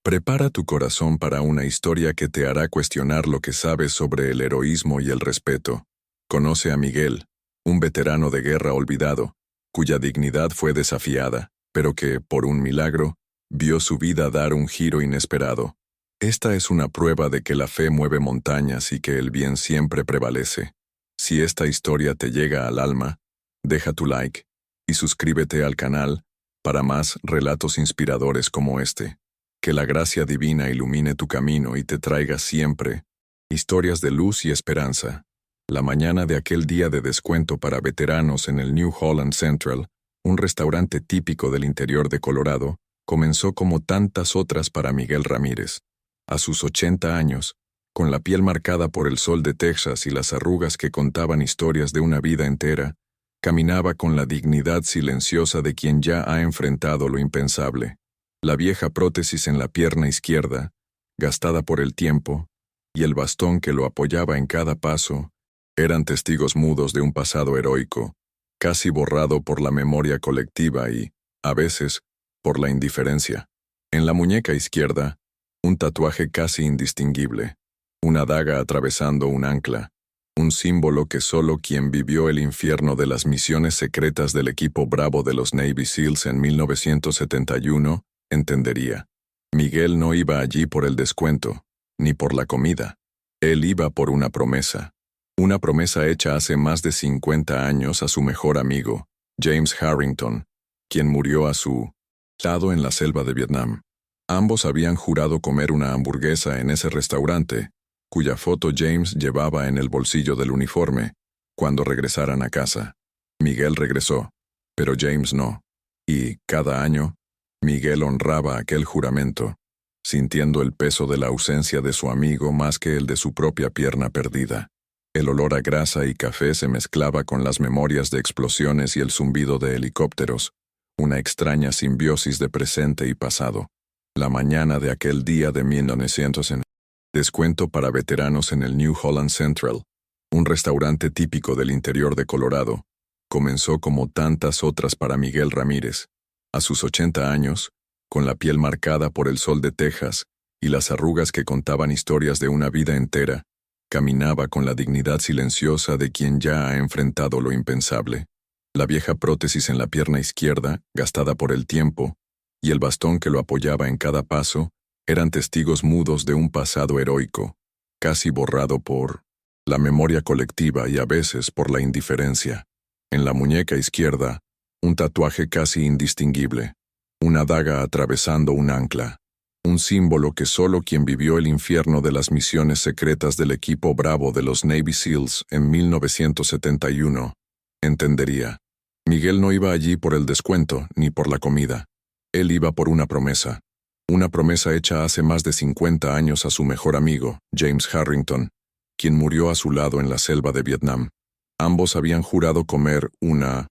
Prepara tu corazón para una historia que te hará cuestionar lo que sabes sobre el heroísmo y el respeto. Conoce a Miguel, un veterano de guerra olvidado, cuya dignidad fue desafiada, pero que, por un milagro, vio su vida dar un giro inesperado. Esta es una prueba de que la fe mueve montañas y que el bien siempre prevalece. Si esta historia te llega al alma, deja tu like y suscríbete al canal para más relatos inspiradores como este. Que la gracia divina ilumine tu camino y te traiga siempre historias de luz y esperanza. La mañana de aquel día de descuento para veteranos en el New Holland Central, un restaurante típico del interior de Colorado, comenzó como tantas otras para Miguel Ramírez. A sus 80 años, con la piel marcada por el sol de Texas y las arrugas que contaban historias de una vida entera, caminaba con la dignidad silenciosa de quien ya ha enfrentado lo impensable. La vieja prótesis en la pierna izquierda, gastada por el tiempo, y el bastón que lo apoyaba en cada paso, eran testigos mudos de un pasado heroico, casi borrado por la memoria colectiva y, a veces, por la indiferencia. En la muñeca izquierda, un tatuaje casi indistinguible, una daga atravesando un ancla, un símbolo que solo quien vivió el infierno de las misiones secretas del equipo Bravo de los Navy SEALs en 1971 entendería. Miguel no iba allí por el descuento, ni por la comida. Él iba por una promesa hecha hace más de 50 años a su mejor amigo, James Harrington, quien murió a su lado en la selva de Vietnam. Ambos habían jurado comer una hamburguesa en ese restaurante, cuya foto James llevaba en el bolsillo del uniforme, cuando regresaran a casa. Miguel regresó, pero James no. Y, cada año, Miguel honraba aquel juramento, sintiendo el peso de la ausencia de su amigo más que el de su propia pierna perdida. El olor a grasa y café se mezclaba con las memorias de explosiones y el zumbido de helicópteros, una extraña simbiosis de presente y pasado. La mañana de aquel día de 1900 descuento para veteranos en el New Holland Central, un restaurante típico del interior de Colorado, comenzó como tantas otras para Miguel Ramírez. A sus 80 años, con la piel marcada por el sol de Texas y las arrugas que contaban historias de una vida entera, caminaba con la dignidad silenciosa de quien ya ha enfrentado lo impensable. La vieja prótesis en la pierna izquierda, gastada por el tiempo, y el bastón que lo apoyaba en cada paso, eran testigos mudos de un pasado heroico, casi borrado por la memoria colectiva y a veces por la indiferencia. En la muñeca izquierda, un tatuaje casi indistinguible, una daga atravesando un ancla, un símbolo que solo quien vivió el infierno de las misiones secretas del equipo Bravo de los Navy SEALs en 1971 entendería. Miguel no iba allí por el descuento ni por la comida. Él iba por una promesa hecha hace más de 50 años a su mejor amigo, James Harrington, quien murió a su lado en la selva de Vietnam. Ambos habían jurado comer una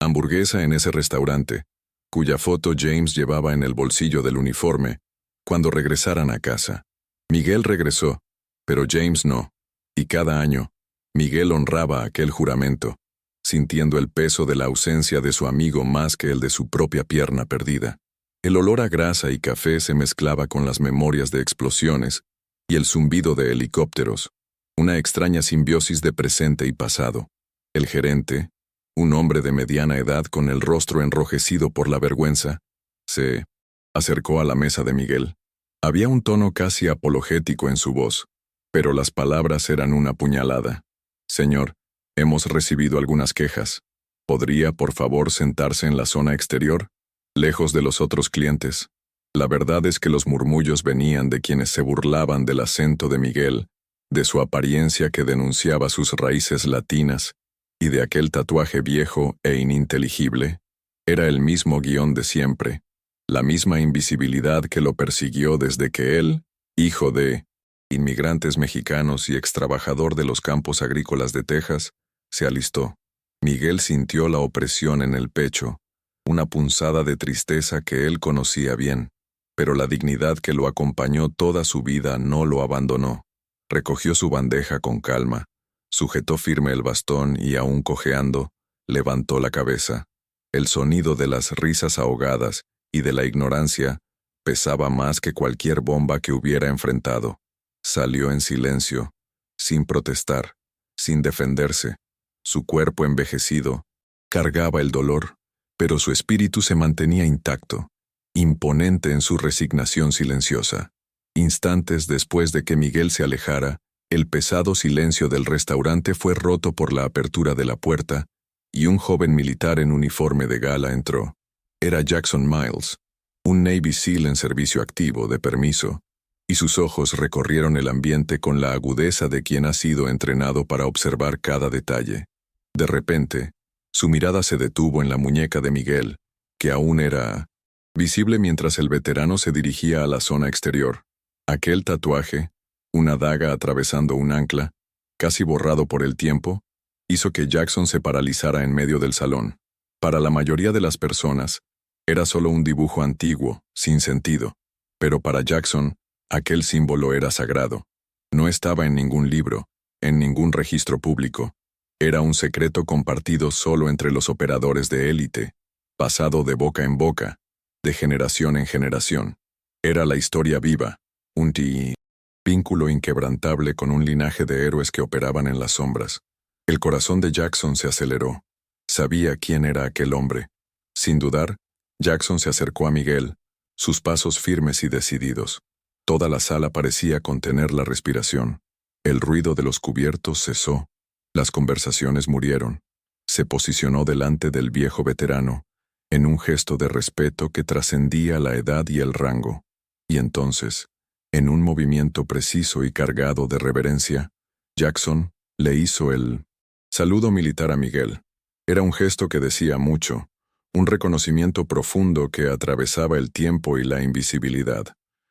hamburguesa en ese restaurante, cuya foto James llevaba en el bolsillo del uniforme, cuando regresaran a casa. Miguel regresó, pero James no, y cada año, Miguel honraba aquel juramento, sintiendo el peso de la ausencia de su amigo más que el de su propia pierna perdida. El olor a grasa y café se mezclaba con las memorias de explosiones y el zumbido de helicópteros, una extraña simbiosis de presente y pasado. El gerente, un hombre de mediana edad con el rostro enrojecido por la vergüenza, se acercó a la mesa de Miguel. Había un tono casi apologético en su voz, pero las palabras eran una puñalada. Señor, hemos recibido algunas quejas. ¿Podría, por favor, sentarse en la zona exterior, lejos de los otros clientes? La verdad es que los murmullos venían de quienes se burlaban del acento de Miguel, de su apariencia que denunciaba sus raíces latinas, y de aquel tatuaje viejo e ininteligible. Era el mismo guión de siempre, la misma invisibilidad que lo persiguió desde que él, hijo de inmigrantes mexicanos y extrabajador de los campos agrícolas de Texas, se alistó. Miguel sintió la opresión en el pecho, una punzada de tristeza que él conocía bien, pero la dignidad que lo acompañó toda su vida no lo abandonó. Recogió su bandeja con calma, sujetó firme el bastón y, aún cojeando, levantó la cabeza. El sonido de las risas ahogadas y de la ignorancia Pesaba más que cualquier bomba que hubiera enfrentado. Salió en silencio, sin protestar, sin defenderse. Su cuerpo envejecido cargaba el dolor, pero su espíritu se mantenía intacto, imponente en su resignación silenciosa. Instantes después de que Miguel se alejara, el pesado silencio del restaurante fue roto por la apertura de la puerta, y un joven militar en uniforme de gala entró. Era Jackson Miles, un Navy SEAL en servicio activo de permiso, y sus ojos recorrieron el ambiente con la agudeza de quien ha sido entrenado para observar cada detalle. De repente, su mirada se detuvo en la muñeca de Miguel, que aún era visible mientras el veterano se dirigía a la zona exterior. Aquel tatuaje, una daga atravesando un ancla, casi borrado por el tiempo, hizo que Jackson se paralizara en medio del salón. Para la mayoría de las personas, era solo un dibujo antiguo, sin sentido, pero para Jackson, aquel símbolo era sagrado. No estaba en ningún libro, en ningún registro público. Era un secreto compartido solo entre los operadores de élite, pasado de boca en boca, de generación en generación. Era la historia viva, un vínculo inquebrantable con un linaje de héroes que operaban en las sombras. El corazón de Jackson se aceleró. Sabía quién era aquel hombre. Sin dudar, Jackson se acercó a Miguel, sus pasos firmes y decididos. Toda la sala parecía contener la respiración. El ruido de los cubiertos cesó. Las conversaciones murieron. Se posicionó delante del viejo veterano, en un gesto de respeto que trascendía la edad y el rango. Y entonces, en un movimiento preciso y cargado de reverencia, Jackson le hizo el saludo militar a Miguel. Era un gesto que decía mucho, un reconocimiento profundo que atravesaba el tiempo y la invisibilidad.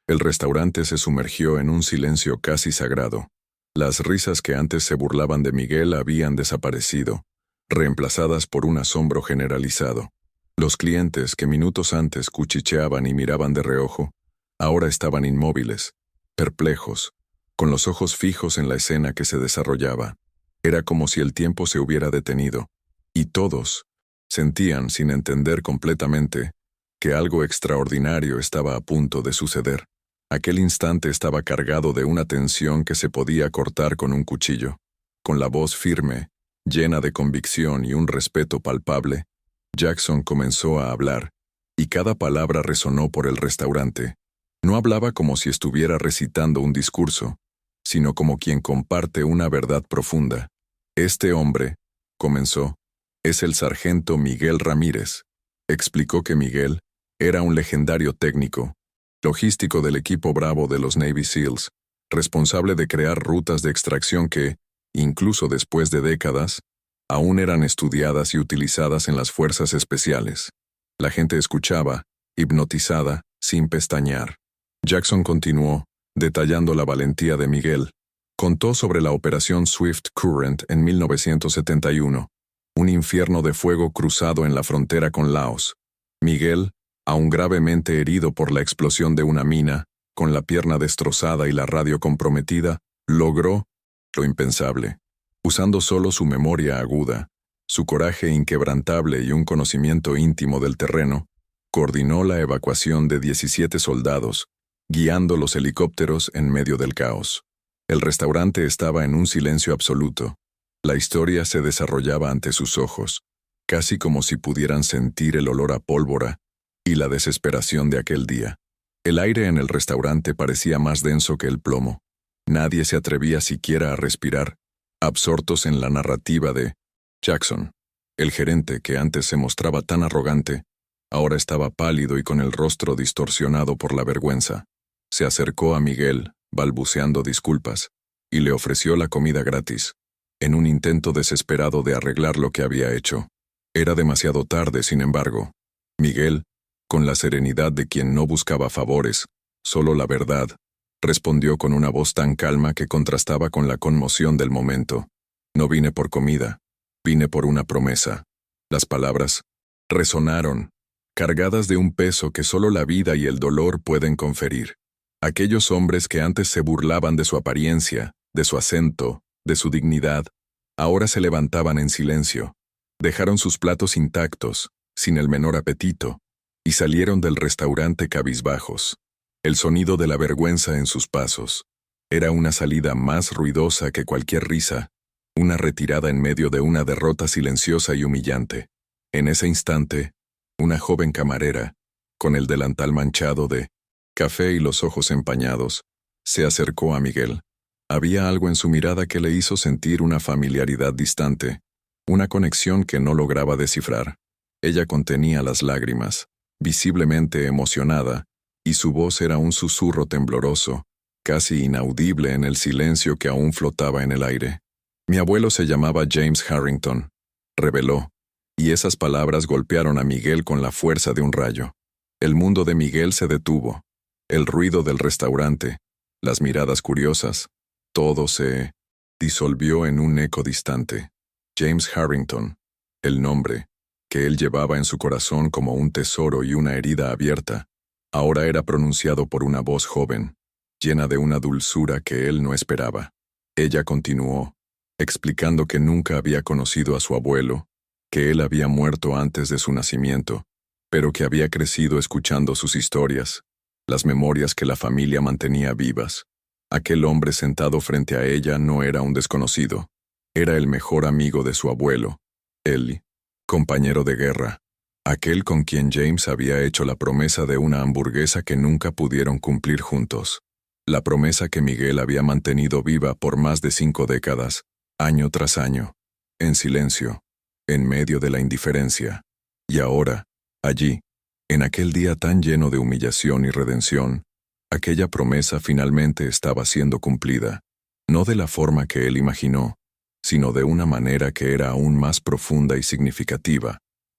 El restaurante se sumergió en un silencio casi sagrado. Las risas que antes se burlaban de Miguel habían desaparecido, reemplazadas por un asombro generalizado. Los clientes que minutos antes cuchicheaban y miraban de reojo, ahora estaban inmóviles, perplejos, con los ojos fijos en la escena que se desarrollaba. Era como si el tiempo se hubiera detenido, y todos sentían, sin entender completamente, que algo extraordinario estaba a punto de suceder. Aquel instante estaba cargado de una tensión que se podía cortar con un cuchillo. Con la voz firme, llena de convicción y un respeto palpable, Jackson comenzó a hablar, y cada palabra resonó por el restaurante. No hablaba como si estuviera recitando un discurso, sino como quien comparte una verdad profunda. Este hombre, comenzó, es el sargento Miguel Ramírez. Explicó que Miguel era un legendario técnico, logístico del equipo Bravo de los Navy SEALs, responsable de crear rutas de extracción que, incluso después de décadas, aún eran estudiadas y utilizadas en las fuerzas especiales. La gente escuchaba, hipnotizada, sin pestañear. Jackson continuó, detallando la valentía de Miguel. Contó sobre la operación Swift Current en 1971, un infierno de fuego cruzado en la frontera con Laos. Miguel, aún gravemente herido por la explosión de una mina, con la pierna destrozada y la radio comprometida, logró lo impensable. Usando solo su memoria aguda, su coraje inquebrantable y un conocimiento íntimo del terreno, coordinó la evacuación de 17 soldados, guiando los helicópteros en medio del caos. El restaurante estaba en un silencio absoluto. La historia se desarrollaba ante sus ojos, casi como si pudieran sentir el olor a pólvora y la desesperación de aquel día. El aire en el restaurante parecía más denso que el plomo. Nadie se atrevía siquiera a respirar, absortos en la narrativa de Jackson. El gerente, que antes se mostraba tan arrogante, ahora estaba pálido y con el rostro distorsionado por la vergüenza. Se acercó a Miguel, balbuceando disculpas, y le ofreció la comida gratis, en un intento desesperado de arreglar lo que había hecho. Era demasiado tarde, sin embargo. Miguel, con la serenidad de quien no buscaba favores, solo la verdad, respondió con una voz tan calma que contrastaba con la conmoción del momento. No vine por comida, vine por una promesa. Las palabras resonaron, cargadas de un peso que solo la vida y el dolor pueden conferir. Aquellos hombres que antes se burlaban de su apariencia, de su acento, de su dignidad, ahora se levantaban en silencio, dejaron sus platos intactos, sin el menor apetito, y salieron del restaurante cabizbajos. el sonido de la vergüenza en sus pasos. Era una salida más ruidosa que cualquier risa, una retirada en medio de una derrota silenciosa y humillante. En ese instante, una joven camarera, con el delantal manchado de café y los ojos empañados, se acercó a Miguel. Había algo en su mirada que le hizo sentir una familiaridad distante, una conexión que no lograba descifrar. Ella contenía las lágrimas, visiblemente emocionada, y su voz era un susurro tembloroso, casi inaudible en el silencio que aún flotaba en el aire. Mi abuelo se llamaba James Harrington, reveló, y esas palabras golpearon a Miguel con la fuerza de un rayo. El mundo de Miguel se detuvo. El ruido del restaurante, las miradas curiosas, todo se disolvió en un eco distante. James Harrington, el nombre, que él llevaba en su corazón como un tesoro y una herida abierta, ahora era pronunciado por una voz joven, llena de una dulzura que él no esperaba. Ella continuó, explicando que nunca había conocido a su abuelo, que él había muerto antes de su nacimiento, pero que había crecido escuchando sus historias, las memorias que la familia mantenía vivas. Aquel hombre sentado frente a ella no era un desconocido, era el mejor amigo de su abuelo, el compañero de guerra, aquel con quien James había hecho la promesa de una hamburguesa que nunca pudieron cumplir juntos, la promesa que Miguel había mantenido viva por más de 5 décadas, año tras año, en silencio, en medio de la indiferencia. Y ahora, allí, en aquel día tan lleno de humillación y redención, aquella promesa finalmente estaba siendo cumplida, no de la forma que él imaginó, sino de una manera que era aún más profunda y significativa,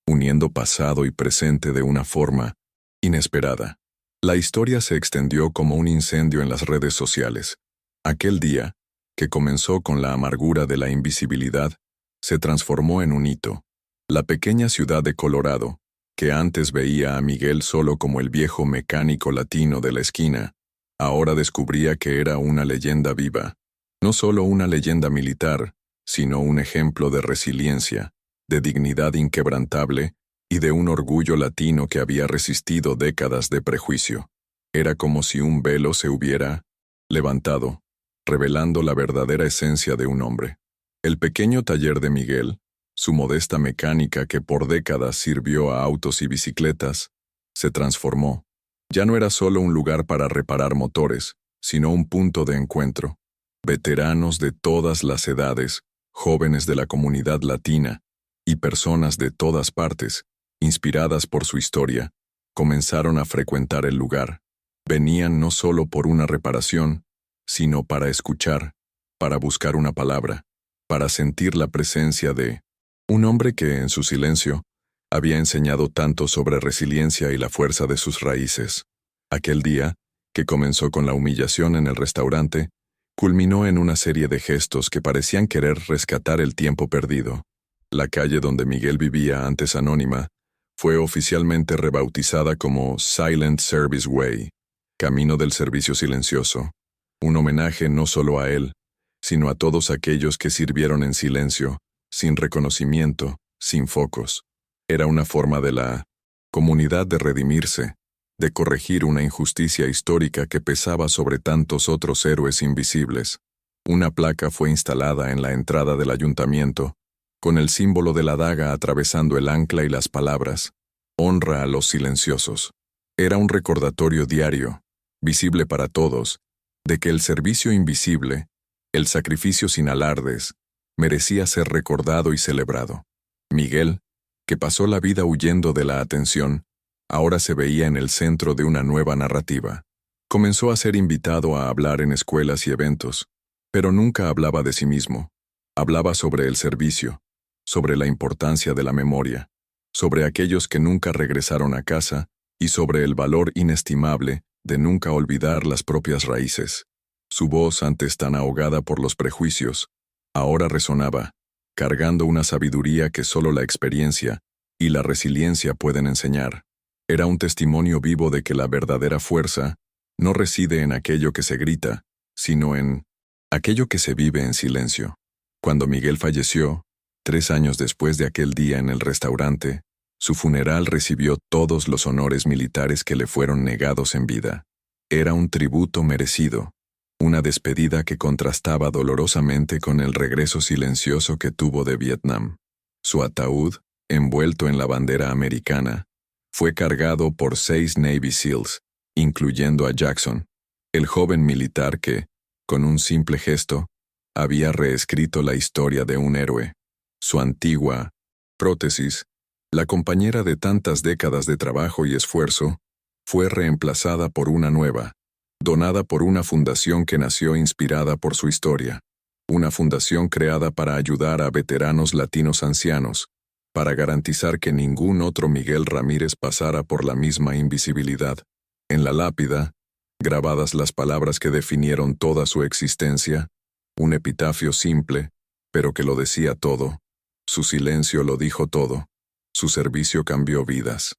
uniendo pasado y presente de una forma inesperada. La historia se extendió como un incendio en las redes sociales. Aquel día, que comenzó con la amargura de la invisibilidad, se transformó en un hito. La pequeña ciudad de Colorado, que antes veía a Miguel solo como el viejo mecánico latino de la esquina, ahora descubría que era una leyenda viva, no solo una leyenda militar, sino un ejemplo de resiliencia, de dignidad inquebrantable y de un orgullo latino que había resistido décadas de prejuicio. Era como si un velo se hubiera levantado, revelando la verdadera esencia de un hombre. El pequeño taller de Miguel, su modesta mecánica que por décadas sirvió a autos y bicicletas, se transformó. Ya no era solo un lugar para reparar motores, sino un punto de encuentro. Veteranos de todas las edades, jóvenes de la comunidad latina y personas de todas partes, inspiradas por su historia, comenzaron a frecuentar el lugar. Venían no solo por una reparación, sino para escuchar, para buscar una palabra, para sentir la presencia de un hombre que, en su silencio, había enseñado tanto sobre resiliencia y la fuerza de sus raíces. Aquel día, que comenzó con la humillación en el restaurante, culminó en una serie de gestos que parecían querer rescatar el tiempo perdido. La calle donde Miguel vivía, antes anónima, fue oficialmente rebautizada como Silent Service Way, Camino del Servicio Silencioso, un homenaje no solo a él, sino a todos aquellos que sirvieron en silencio, sin reconocimiento, sin focos. Era una forma de la comunidad de redimirse, de corregir una injusticia histórica que pesaba sobre tantos otros héroes invisibles. Una placa fue instalada en la entrada del ayuntamiento, con el símbolo de la daga atravesando el ancla y las palabras, «Honra a los silenciosos». Era un recordatorio diario, visible para todos, de que el servicio invisible, el sacrificio sin alardes, merecía ser recordado y celebrado. Miguel, que pasó la vida huyendo de la atención, ahora se veía en el centro de una nueva narrativa. Comenzó a ser invitado a hablar en escuelas y eventos, pero nunca hablaba de sí mismo. Hablaba sobre el servicio, sobre la importancia de la memoria, sobre aquellos que nunca regresaron a casa y sobre el valor inestimable de nunca olvidar las propias raíces. Su voz, antes tan ahogada por los prejuicios, ahora resonaba, cargando una sabiduría que solo la experiencia y la resiliencia pueden enseñar. Era un testimonio vivo de que la verdadera fuerza no reside en aquello que se grita, sino en aquello que se vive en silencio. Cuando Miguel falleció, 3 años después de aquel día en el restaurante, su funeral recibió todos los honores militares que le fueron negados en vida. Era un tributo merecido, una despedida que contrastaba dolorosamente con el regreso silencioso que tuvo de Vietnam. Su ataúd, envuelto en la bandera americana, fue cargado por 6 Navy SEALs, incluyendo a Jackson, el joven militar que, con un simple gesto, había reescrito la historia de un héroe. Su antigua prótesis, la compañera de tantas décadas de trabajo y esfuerzo, fue reemplazada por una nueva, donada por una fundación que nació inspirada por su historia. Una fundación creada para ayudar a veteranos latinos ancianos, para garantizar que ningún otro Miguel Ramírez pasara por la misma invisibilidad. En la lápida, grabadas las palabras que definieron toda su existencia, un epitafio simple, pero que lo decía todo. Su silencio lo dijo todo. Su servicio cambió vidas.